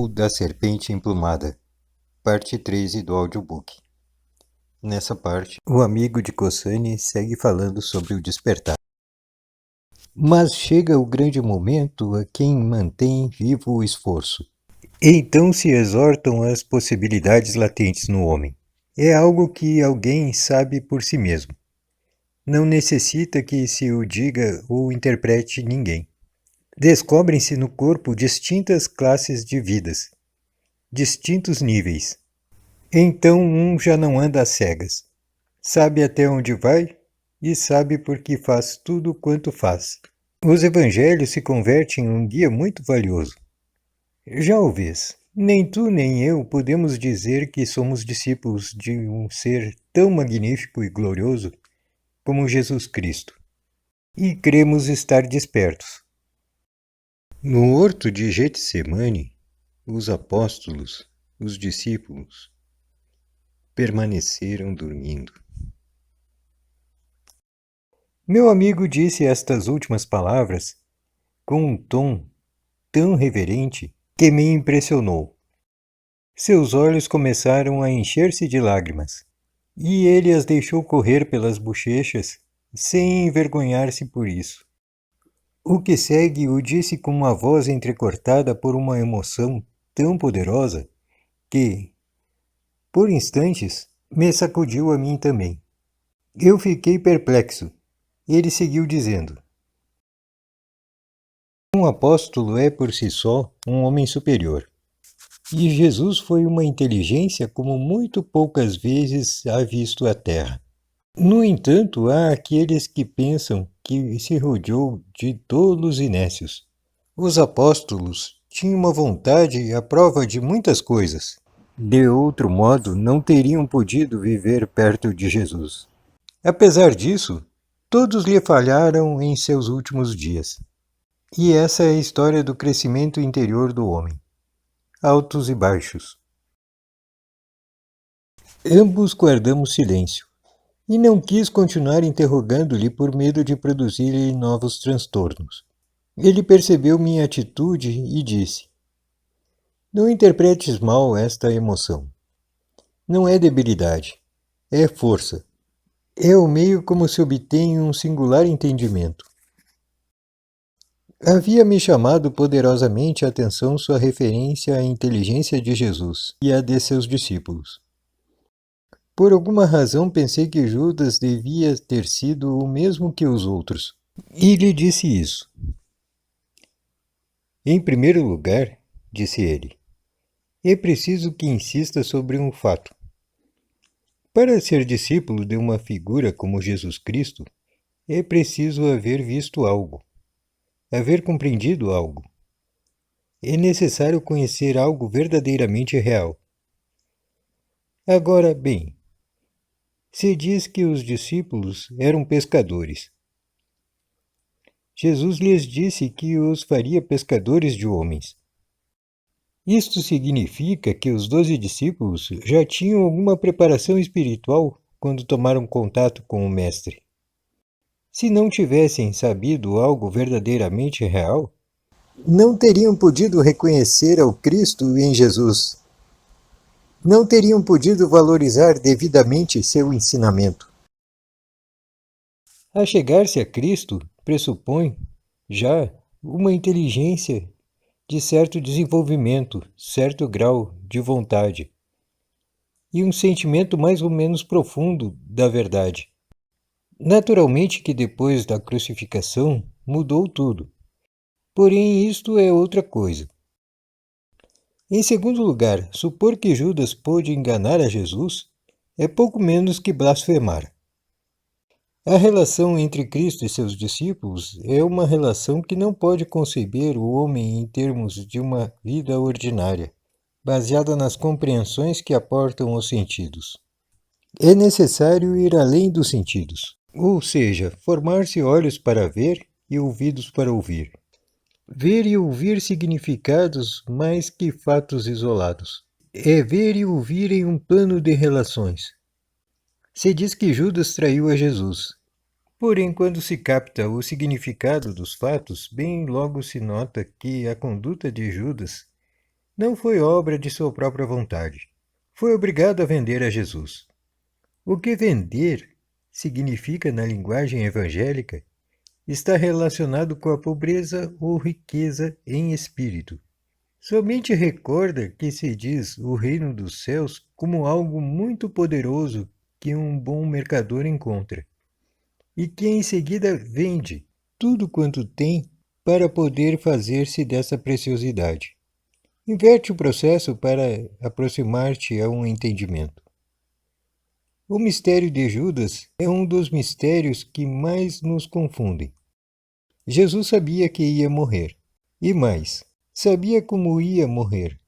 Voo da Serpente Emplumada, parte 13 do audiobook. Nessa parte, o amigo de Kosane segue falando sobre o despertar. Mas chega o grande momento a quem mantém vivo o esforço. Então se exortam as possibilidades latentes no homem. É algo que alguém sabe por si mesmo. Não necessita que se o diga ou interprete ninguém. Descobrem-se no corpo distintas classes de vidas, distintos níveis. Então um já não anda às cegas. Sabe até onde vai e sabe por que faz tudo quanto faz. Os evangelhos se convertem em um guia muito valioso. Já o vês, nem tu nem eu podemos dizer que somos discípulos de um ser tão magnífico e glorioso como Jesus Cristo. E cremos estar despertos. No horto de Getsemane, os apóstolos, os discípulos, permaneceram dormindo. Meu amigo disse estas últimas palavras com um tom tão reverente que me impressionou. Seus olhos começaram a encher-se de lágrimas, e ele as deixou correr pelas bochechas sem envergonhar-se por isso. O que segue o disse com uma voz entrecortada por uma emoção tão poderosa que, por instantes, me sacudiu a mim também. Eu fiquei perplexo. Ele seguiu dizendo: um apóstolo é por si só um homem superior. E Jesus foi uma inteligência como muito poucas vezes há visto a terra. No entanto, há aqueles que pensam que se rodeou de tolos e nécios. Os apóstolos tinham uma vontade à prova de muitas coisas. De outro modo, não teriam podido viver perto de Jesus. Apesar disso, todos lhe falharam em seus últimos dias. E essa é a história do crescimento interior do homem. Altos e baixos. Ambos guardamos silêncio. E não quis continuar interrogando-lhe por medo de produzir-lhe novos transtornos. Ele percebeu minha atitude e disse: não interpretes mal esta emoção. Não é debilidade, é força. É o meio como se obtém um singular entendimento. Havia me chamado poderosamente a atenção sua referência à inteligência de Jesus e à de seus discípulos. Por alguma razão pensei que Judas devia ter sido o mesmo que os outros, e lhe disse isso. Em primeiro lugar, disse ele, é preciso que insista sobre um fato. Para ser discípulo de uma figura como Jesus Cristo, é preciso haver visto algo, haver compreendido algo. É necessário conhecer algo verdadeiramente real. Agora, bem, se diz que os discípulos eram pescadores. Jesus lhes disse que os faria pescadores de homens. Isto significa que os 12 discípulos já tinham alguma preparação espiritual quando tomaram contato com o Mestre. Se não tivessem sabido algo verdadeiramente real, não teriam podido reconhecer ao Cristo em Jesus. Não teriam podido valorizar devidamente seu ensinamento. A chegar-se a Cristo pressupõe, já, uma inteligência de certo desenvolvimento, certo grau de vontade, e um sentimento mais ou menos profundo da verdade. Naturalmente que depois da crucificação mudou tudo, porém isto é outra coisa. Em segundo lugar, supor que Judas pôde enganar a Jesus é pouco menos que blasfemar. A relação entre Cristo e seus discípulos é uma relação que não pode conceber o homem em termos de uma vida ordinária, baseada nas compreensões que aportam os sentidos. É necessário ir além dos sentidos, ou seja, formar-se olhos para ver e ouvidos para ouvir. Ver e ouvir significados mais que fatos isolados. É ver e ouvir em um plano de relações. Se diz que Judas traiu a Jesus. Porém, quando se capta o significado dos fatos, bem logo se nota que a conduta de Judas Não foi obra de sua própria vontade. Foi obrigado a vender a Jesus. O que vender significa na linguagem evangélica está relacionado com a pobreza ou riqueza em espírito. Somente recorda que se diz o reino dos céus como algo muito poderoso que um bom mercador encontra, e que em seguida vende tudo quanto tem para poder fazer-se dessa preciosidade. Inverte o processo para aproximar-te a um entendimento. O mistério de Judas é um dos mistérios que mais nos confundem. Jesus sabia que ia morrer. E mais, sabia como ia morrer.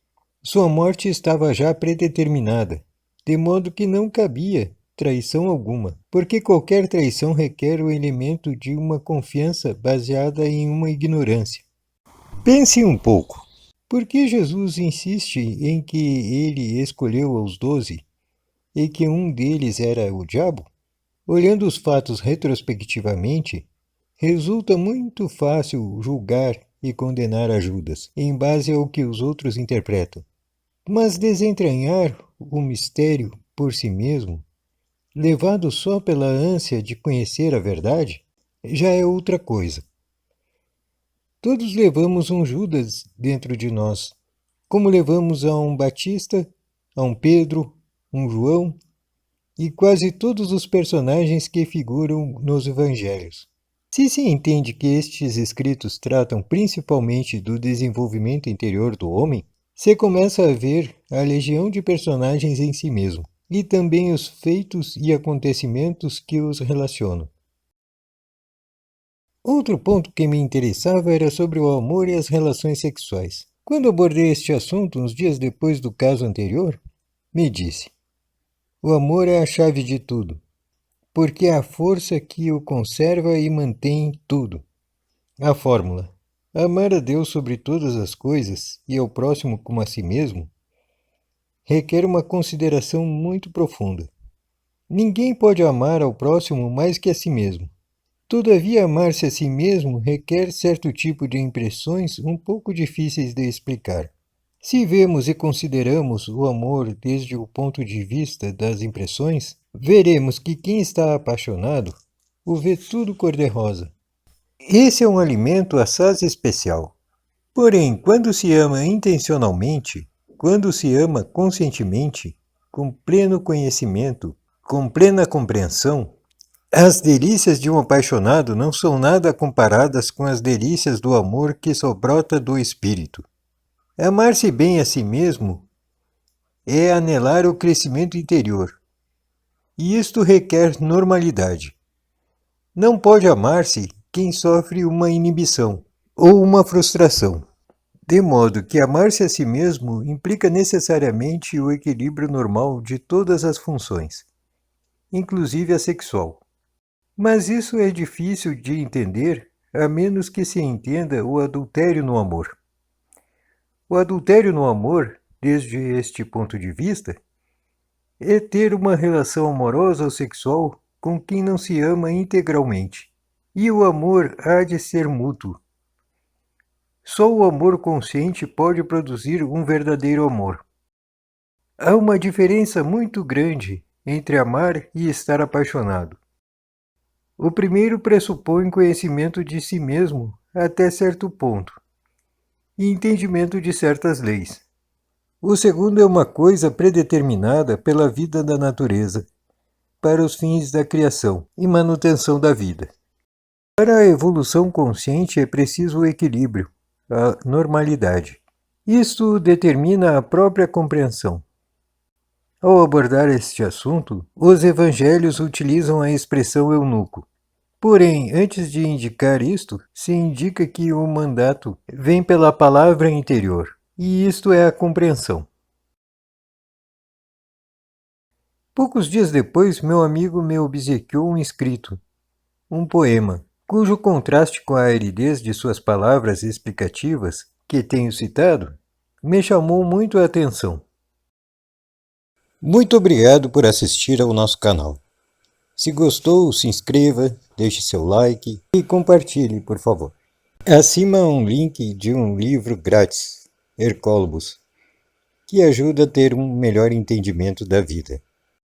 Sua morte estava já predeterminada, de modo que não cabia traição alguma, porque qualquer traição requer o elemento de uma confiança baseada em uma ignorância. Pense um pouco. Por que Jesus insiste em que ele escolheu os 12 e que um deles era o diabo? Olhando os fatos retrospectivamente, resulta muito fácil julgar e condenar a Judas, em base ao que os outros interpretam. Mas desentranhar o mistério por si mesmo, levado só pela ânsia de conhecer a verdade, já é outra coisa. Todos levamos um Judas dentro de nós, como levamos a um Batista, a um Pedro, um João e quase todos os personagens que figuram nos evangelhos. Se se entende que estes escritos tratam principalmente do desenvolvimento interior do homem, se começa a ver a legião de personagens em si mesmo, e também os feitos e acontecimentos que os relacionam. Outro ponto que me interessava era sobre o amor e as relações sexuais. Quando abordei este assunto uns dias depois do caso anterior, me disse: o amor é a chave de tudo, porque é a força que o conserva e mantém tudo. A fórmula: amar a Deus sobre todas as coisas e ao próximo como a si mesmo, requer uma consideração muito profunda. Ninguém pode amar ao próximo mais que a si mesmo. Todavia, amar-se a si mesmo requer certo tipo de impressões um pouco difíceis de explicar. Se vemos e consideramos o amor desde o ponto de vista das impressões, veremos que quem está apaixonado o vê tudo cor-de-rosa. Esse é um alimento assaz especial. Porém, quando se ama intencionalmente, quando se ama conscientemente, com pleno conhecimento, com plena compreensão, as delícias de um apaixonado não são nada comparadas com as delícias do amor que só brota do espírito. Amar-se bem a si mesmo é anelar o crescimento interior, e isto requer normalidade. Não pode amar-se quem sofre uma inibição ou uma frustração, de modo que amar-se a si mesmo implica necessariamente o equilíbrio normal de todas as funções, inclusive a sexual. Mas isso é difícil de entender a menos que se entenda o adultério no amor. O adultério no amor, desde este ponto de vista, é ter uma relação amorosa ou sexual com quem não se ama integralmente. E o amor há de ser mútuo. Só o amor consciente pode produzir um verdadeiro amor. Há uma diferença muito grande entre amar e estar apaixonado. O primeiro pressupõe conhecimento de si mesmo até certo ponto e entendimento de certas leis. O segundo é uma coisa predeterminada pela vida da natureza, para os fins da criação e manutenção da vida. Para a evolução consciente é preciso o equilíbrio, a normalidade. Isto determina a própria compreensão. Ao abordar este assunto, os evangelhos utilizam a expressão eunuco. Porém, antes de indicar isto, se indica que o mandato vem pela palavra interior, e isto é a compreensão. Poucos dias depois, meu amigo me obsequiou um escrito, um poema, cujo contraste com a aridez de suas palavras explicativas, que tenho citado, me chamou muito a atenção. Muito obrigado por assistir ao nosso canal. Se gostou, se inscreva, deixe seu like e compartilhe, por favor. Acima há um link de um livro grátis, Hercólogos, que ajuda a ter um melhor entendimento da vida.